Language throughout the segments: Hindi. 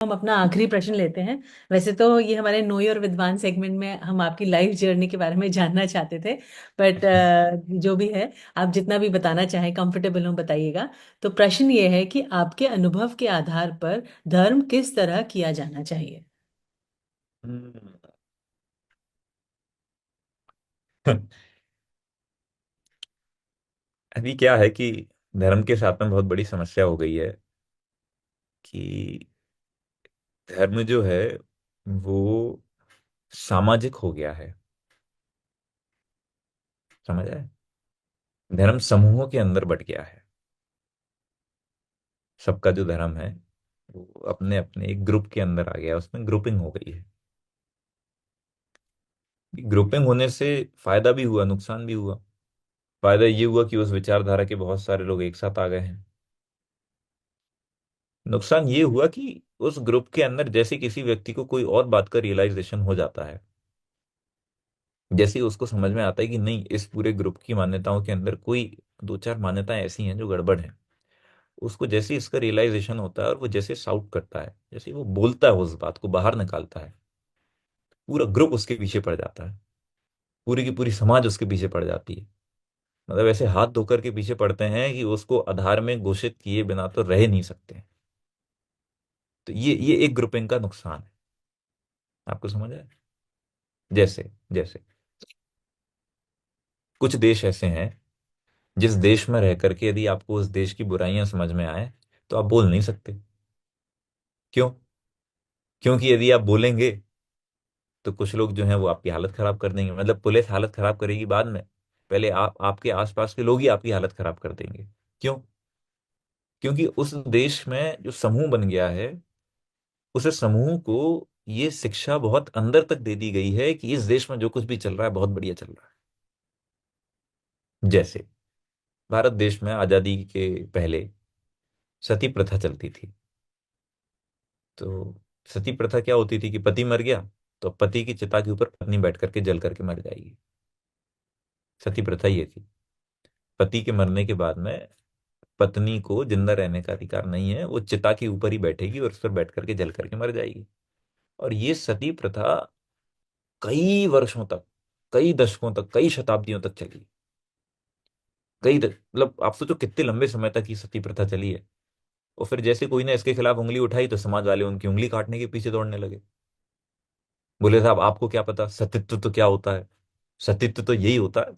हम अपना आखिरी प्रश्न लेते हैं। वैसे तो ये हमारे नो योर विद्वान सेगमेंट में हम आपकी लाइफ जर्नी के बारे में जानना चाहते थे, बट जो भी है, आप जितना भी बताना चाहें, कंफर्टेबल हो बताइएगा। तो प्रश्न ये है कि आपके अनुभव के आधार पर धर्म किस तरह किया जाना चाहिए। हम्म। अभी क्या है कि धर्म के साथ में बहुत बड़ी समस्या हो गई है कि धर्म जो है वो सामाजिक हो गया है। समझ आए? धर्म समूहों के अंदर बट गया है। सबका जो धर्म है वो अपने अपने एक ग्रुप के अंदर आ गया है, उसमें ग्रुपिंग हो गई है। ग्रुपिंग होने से फायदा भी हुआ, नुकसान भी हुआ। फायदा ये हुआ कि उस विचारधारा के बहुत सारे लोग एक साथ आ गए हैं। नुकसान ये हुआ कि उस ग्रुप के अंदर जैसे किसी व्यक्ति को कोई और बात का रियलाइजेशन हो जाता है, जैसे ही उसको समझ में आता है कि नहीं, इस पूरे ग्रुप की मान्यताओं के अंदर कोई दो चार मान्यताएं ऐसी हैं जो गड़बड़ हैं। उसको जैसे ही इसका रियलाइजेशन होता है और वो जैसे साउट करता है, जैसे ही वो बोलता है, उस बात को बाहर निकालता है, पूरा ग्रुप उसके पीछे पड़ जाता है। पूरी की पूरी समाज उसके पीछे पड़ जाती है। मतलब ऐसे हाथ धोकर के पीछे पड़ते हैं कि उसको आधार में घोषित किए बिना तो रह नहीं सकते। तो ये एक ग्रुपिंग का नुकसान है। आपको समझ आया? जैसे जैसे कुछ देश ऐसे हैं जिस देश में रह करके यदि आपको उस देश की बुराइयां समझ में आए तो आप बोल नहीं सकते। क्यों? क्योंकि यदि आप बोलेंगे तो कुछ लोग जो हैं वो आपकी हालत खराब कर देंगे। मतलब पुलिस हालत खराब करेगी बाद में, पहले आप आपके आसपास के लोग ही आपकी हालत खराब कर देंगे। क्यों? क्योंकि उस देश में जो समूह बन गया है, उस समूह को ये शिक्षा बहुत अंदर तक दे दी गई है कि इस देश में जो कुछ भी चल रहा है बहुत बढ़िया चल रहा है। जैसे भारत देश में आजादी के पहले सती प्रथा चलती थी। तो सती प्रथा क्या होती थी कि पति मर गया तो पति की चिता के ऊपर पत्नी बैठ करके जल करके मर जाएगी। सती प्रथा ये थी। पति के मरने के बाद में पत्नी को जिंदा रहने का अधिकार नहीं है, वो चिता के ऊपर ही बैठेगी और उस पर बैठ करके जल करके मर जाएगी। और ये सती प्रथा कई वर्षों तक, कई दशकों तक, कई शताब्दियों तक चली। मतलब आप सोचो कितने लंबे समय तक ये सती प्रथा चली है। और फिर जैसे कोई ने इसके खिलाफ उंगली उठाई तो समाज वाले उनकी उंगली काटने के पीछे दौड़ने लगे। बोले साहब आपको क्या पता सतीत्व तो क्या होता है। सतीत्व तो यही होता है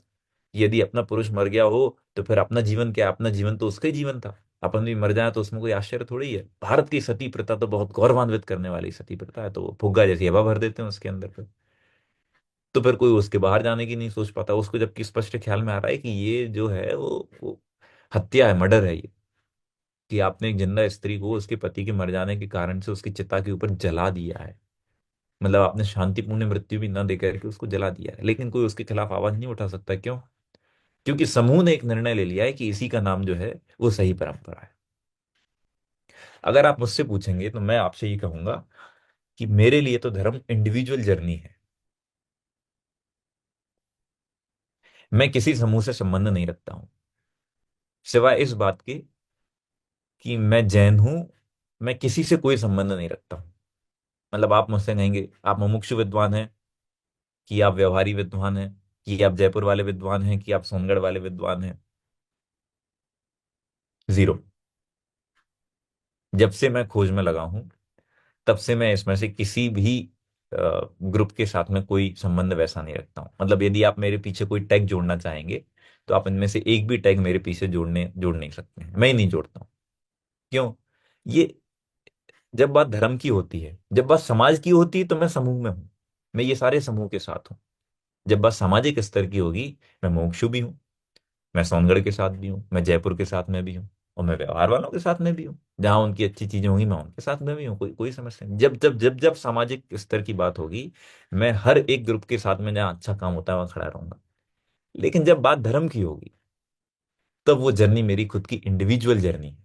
कि यदि अपना पुरुष मर गया हो तो फिर अपना जीवन क्या है? अपना जीवन तो उसका ही जीवन था। अपन भी मर जाए तो उसमें कोई आश्चर्य थोड़ी ही है। भारत की सती प्रथा तो बहुत गौरवान्वित करने वाली सती प्रथा है, तो वो फुग्गा जैसी हवा भर देते हैं उसके अंदर। फिर तो फिर कोई उसके बाहर जाने की नहीं सोच पाता। उसको जबकि स्पष्ट ख्याल में आ रहा है कि ये जो है वो हत्या है, मर्डर है ये। कि आपने एक जिंदा स्त्री को उसके पति के मर जाने के कारण से उसकी चिता के ऊपर जला दिया है। मतलब आपने शांतिपूर्ण मृत्यु भी न देकर के उसको जला दिया है, लेकिन कोई उसके खिलाफ आवाज नहीं उठा सकता। क्यों? क्योंकि समूह ने एक निर्णय ले लिया है कि इसी का नाम जो है वो सही परंपरा है। अगर आप मुझसे पूछेंगे तो मैं आपसे ये कहूंगा कि मेरे लिए तो धर्म इंडिविजुअल जर्नी है। मैं किसी समूह से संबंध नहीं रखता हूं, सिवाय इस बात के कि मैं जैन हूं। मैं किसी से कोई संबंध नहीं रखता हूं। मतलब आप मुझसे कहेंगे आप मुमुक्षु विद्वान हैं, कि आप व्यवहारी विद्वान हैं, कि आप जयपुर वाले विद्वान हैं, कि आप सोनगढ़ वाले विद्वान हैं। जीरो। जब से मैं खोज में लगा हूं तब से मैं इसमें से किसी भी ग्रुप के साथ में कोई संबंध वैसा नहीं रखता हूं। मतलब यदि आप मेरे पीछे कोई टैग जोड़ना चाहेंगे तो आप इनमें से एक भी टैग मेरे पीछे जोड़ नहीं सकते हैं। मैं ही नहीं जोड़ता हूं। क्यों? ये जब बात धर्म की होती है, जब बात समाज की होती है तो मैं समूह में हूं। मैं ये सारे समूह के साथ हूं। जब बात सामाजिक स्तर की होगी, मैं मोक्षु भी हूँ, मैं सोनगढ़ के साथ भी हूँ, मैं जयपुर के साथ में भी हूँ, और मैं व्यवहार वालों के साथ में भी हूँ। जहां उनकी अच्छी चीजें होंगी मैं उनके साथ में भी हूँ। कोई कोई समस्या नहीं। जब सामाजिक स्तर की बात होगी, मैं हर एक ग्रुप के साथ में जहाँ अच्छा काम होता है वहां खड़ा रहूंगा। लेकिन जब बात धर्म की होगी, तब वो जर्नी मेरी खुद की इंडिविजुअल जर्नी है।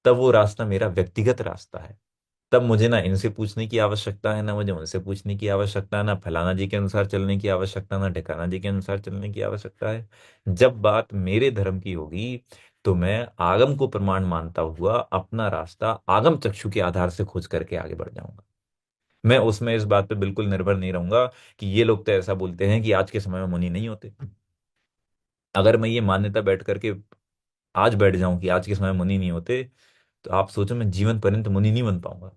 तब वो रास्ता मेरा व्यक्तिगत रास्ता है। तब मुझे ना इनसे पूछने की आवश्यकता है, ना मुझे उनसे पूछने की आवश्यकता है, ना फलाना जी के अनुसार चलने की आवश्यकता, ना ढिकाना जी के अनुसार चलने की आवश्यकता है। जब बात मेरे धर्म की होगी तो मैं आगम को प्रमाण मानता हुआ अपना रास्ता आगम चक्षु के आधार से खोज करके आगे बढ़ जाऊंगा। मैं उसमें इस बात पे बिल्कुल निर्भर नहीं रहूंगा कि ये लोग तो ऐसा बोलते हैं कि आज के समय में मुनि नहीं होते। अगर मैं ये मान्यता बैठ करके आज बैठ जाऊं कि आज के समय में मुनि नहीं होते, तो आप सोचो मैं जीवन पर्यंत मुनि नहीं बन पाऊंगा।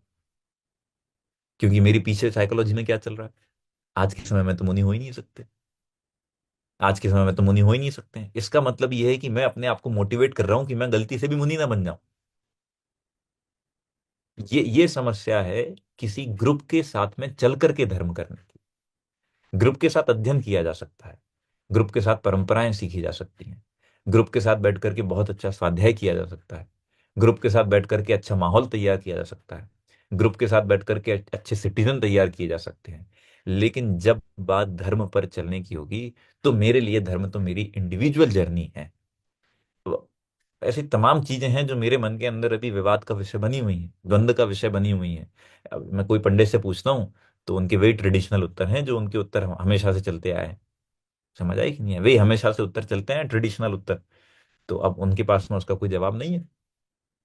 क्योंकि मेरे पीछे साइकोलॉजी में क्या चल रहा है, आज के समय में तो मुनि हो ही नहीं सकते, आज के समय में तो मुनि हो ही नहीं सकते हैं। इसका मतलब यह है कि मैं अपने आप को मोटिवेट कर रहा हूं कि मैं गलती से भी मुनि ना बन जाऊं। ये समस्या है किसी ग्रुप के साथ में चल करके धर्म करने की। ग्रुप के साथ अध्ययन किया जा सकता है, ग्रुप के साथ परंपराएं सीखी जा सकती हैं, ग्रुप के साथ बैठ करके बहुत अच्छा स्वाध्याय किया जा सकता है, ग्रुप के साथ बैठ करके अच्छा माहौल तैयार किया जा सकता है, ग्रुप के साथ बैठ करके अच्छे सिटीजन तैयार किए जा सकते हैं। लेकिन जब बात धर्म पर चलने की होगी, तो मेरे लिए धर्म तो मेरी इंडिविजुअल जर्नी है। तो ऐसी तमाम चीजें हैं जो मेरे मन के अंदर अभी विवाद का विषय बनी हुई हैं, द्वंद्व का विषय बनी हुई हैं। अब मैं कोई पंडित से पूछता हूँ, तो उनके वही ट्रेडिशनल उत्तर हैं जो उनके उत्तर हमेशा से चलते आए हैं। समझ आई कि नहीं है, वे हमेशा से उत्तर चलते हैं ट्रेडिशनल उत्तर। तो अब उनके पास में उसका कोई जवाब नहीं है,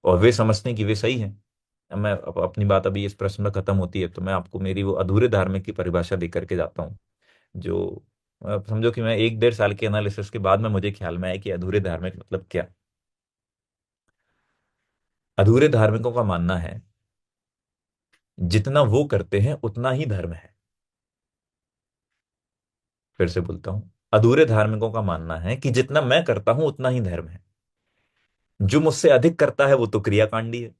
और वे समझते हैं कि वे सही हैं। अब मैं अपनी बात अभी इस प्रश्न में खत्म होती है, तो मैं आपको मेरी वो अधूरे धार्मिक की परिभाषा दे करके जाता हूँ। जो समझो कि मैं 1 1.5 साल के एनालिसिस के बाद में मुझे ख्याल में आया कि अधूरे धार्मिक मतलब क्या। अधूरे धार्मिकों का मानना है जितना वो करते हैं उतना ही धर्म है। फिर से बोलता हूं, अधूरे धार्मिकों का मानना है कि जितना मैं करता हूं उतना ही धर्म है। जो मुझसे अधिक करता है वो तो क्रियाकांडी है,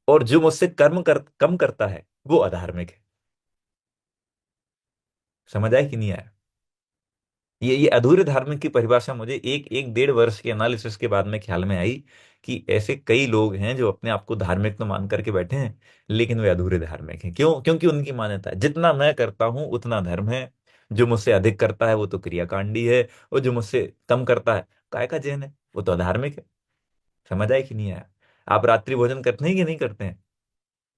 और जो मुझसे कम करता है वो अधार्मिक है। समझ आया कि नहीं आया? ये अधूरे धार्मिक की परिभाषा मुझे एक एक 1.5 वर्ष के एनालिसिस के बाद में ख्याल में आई कि ऐसे कई लोग हैं जो अपने आप को धार्मिक तो मान करके बैठे हैं, लेकिन वे अधूरे धार्मिक हैं। क्यों? क्योंकि उनकी मान्यता है जितना मैं करता हूं उतना धर्म है, जो मुझसे अधिक करता है वो तो क्रियाकांडी है, और जो मुझसे कम करता है काय का जैन है, वो तो अधार्मिक है। समझ आया कि नहीं आया? आप रात्रि भोजन करते हैं कि नहीं करते हैं?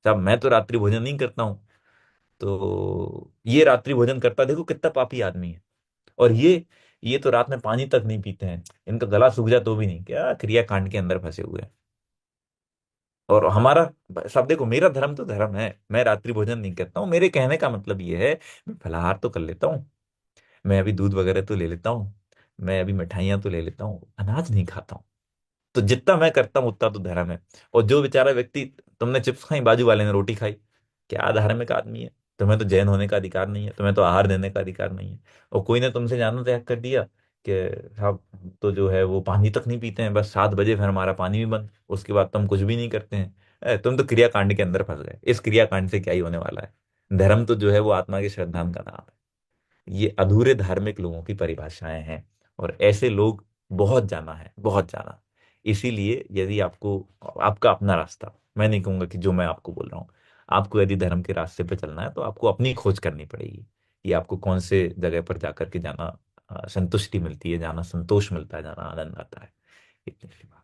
साहब मैं तो रात्रि भोजन नहीं करता हूं। तो ये रात्रि भोजन करता, देखो कितना पापी आदमी है। और ये तो रात में पानी तक नहीं पीते हैं, इनका गला सूख जाए तो भी नहीं, क्या क्रिया कांड के अंदर फंसे हुए हैं। और हमारा, सब देखो, मेरा धर्म तो धर्म है, मैं रात्रि भोजन नहीं करता हूँ। मेरे कहने का मतलब ये है, मैं फलाहार तो कर लेता हूँ, मैं अभी दूध वगैरह तो ले लेता हूँ, मैं अभी मिठाइयाँ तो ले लेता हूँ, अनाज नहीं खाता हूँ। तो जितना मैं करता हूँ उतना तो धर्म है। और जो बेचारा व्यक्ति, तुमने चिप्स खाई, बाजू वाले ने रोटी खाई, क्या धार्मिक आदमी है? तुम्हें तो जैन होने का अधिकार नहीं है, तुम्हें तो आहार देने का अधिकार नहीं है। और कोई ने तुमसे जानना त्याग कर दिया कि साहब तो जो है वो पानी तक नहीं पीते हैं, बस 7 बजे फिर हमारा पानी भी बंद, उसके बाद तुम कुछ भी नहीं करते हैं। तुम तो क्रियाकांड के अंदर फंस गए। इस क्रियाकांड से क्या ही होने वाला है? धर्म तो जो है वो आत्मा के श्रद्धान का नाम है। ये अधूरे धार्मिक लोगों की परिभाषाएं हैं, और ऐसे लोग बहुत जाना है, बहुत जाना। इसीलिए यदि आपको, आपका अपना रास्ता, मैं नहीं कहूंगा कि जो मैं आपको बोल रहा हूँ, आपको यदि धर्म के रास्ते पे चलना है तो आपको अपनी खोज करनी पड़ेगी कि आपको कौन से जगह पर जाकर के जाना संतुष्टि मिलती है, जाना संतोष मिलता है, जाना आनंद आता है। इतनी सी बात।